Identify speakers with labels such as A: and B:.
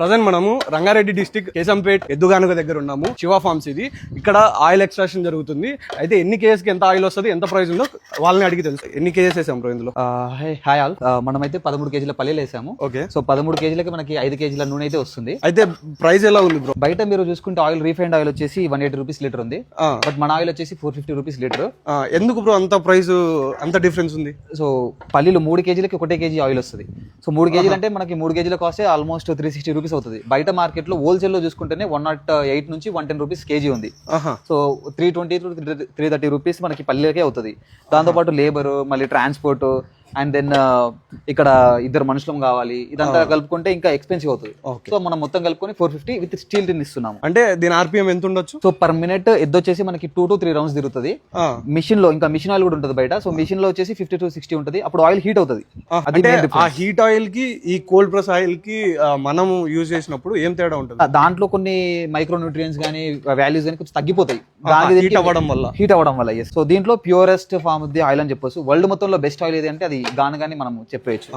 A: Present మనము Rangareddy district Keshampet ఎద్దుగానుగ దగ్గర ఉన్నాము. శివ ఫార్మ్స్ ఇది. ఇక్కడ ఆయిల్ ఎక్స్ట్రాక్షన్ జరుగుతుంది. అయితే ఎన్ని కేజెస్ కి ఎంత ఆయిల్ వస్తుంది, ఎంత ప్రైస్ ఉందో వాళ్ళని అడిగి తెలుసు. ఎన్ని కేజెస్ వేసాం బ్రో ఇందులో?
B: హాయ్ ఆల్, మనమైతే 13 కేజీల పల్లీలు వేసాము.
A: ఓకే.
B: సో 13 కేజీలకి మనకి 5 కేజీల నూనె అయితే వస్తుంది.
A: అయితే ప్రైస్ ఎలా ఉంది బ్రో?
B: బయట మీరు చూసుకుంటే ఆయిల్ రీఫైండ్ ఆయిల్ వచ్చేసి 180 రూపీస్ లీటర్ ఉంది. బట్ మన ఆయిల్ వచ్చేసి 450 రూపీస్ లీటర్.
A: ఎందుకు బ్రో అంత ప్రైస్, అంత డిఫరెన్స్ ఉంది?
B: సో పల్లీలు 3 కేజీలకి 1 కేజీ ఆయిల్ వస్తుంది. సో 3 కేజీలు అంటే మనకి 3 కేజీల కాస్ట్ ఆల్మోస్ట్ 360 రూపీస్ అవుతుంది. బయట మార్కెట్ లో హోల్సేల్ లో చూసుకుంటేనే 108 నుంచి 110 రూపీస్ కేజీ ఉంది. సో 320 to 330 రూపీస్ మనకి పల్లీలకే అవుతుంది. దాంతో పాటు లేబర్, మళ్ళీ ట్రాన్స్పోర్ట్, అండ్ దెన్ ఇక్కడ 2 మనుషులం కావాలి. ఇదంతా కలుపుకుంటే ఇంకా ఎక్స్పెన్సివ్ అవుతుంది. సో మనం మొత్తం కలుపుకొని 450 విత్ స్టీల్ టిన్ ఇస్తున్నాము.
A: అంటే దీని ఆర్పిఎం ఎంత ఉండొచ్చు?
B: సో పర్ మినిట్ ఎద్దొచ్చేసి మనకి 2 to 3 రౌండ్స్ తిరుగుతుంది. మిషన్ లో ఇంకా మిషన్ ఆయిల్ కూడా ఉంటుంది బయట. సో మిషన్ లో వచ్చేసి 50 to 60 ఉంటుంది. అప్పుడు ఆయిల్ హీట్ అవుతుంది.
A: అంటే ఆ హీట్ ఆయిల్ కి ఈ కోల్డ్ ప్రెస్ ఆయిల్ కి మనం యూజ్ చేసినప్పుడు ఏం తేడా ఉంటుంది?
B: దాంట్లో కొన్ని మైక్రో న్యూట్రియన్స్ కానీ వాల్యూస్ కానీ కొంచెం తగ్గిపోతాయి
A: హీట్ అవ్వడం వల్ల.
B: సో దీంట్లో purest form of the oil అని చెప్పొచ్చు. వరల్డ్ మొత్తంలో బెస్ట్ ఆయిల్ ఏది అంటే అది గానుగాని మనం చెప్పేయచ్చు.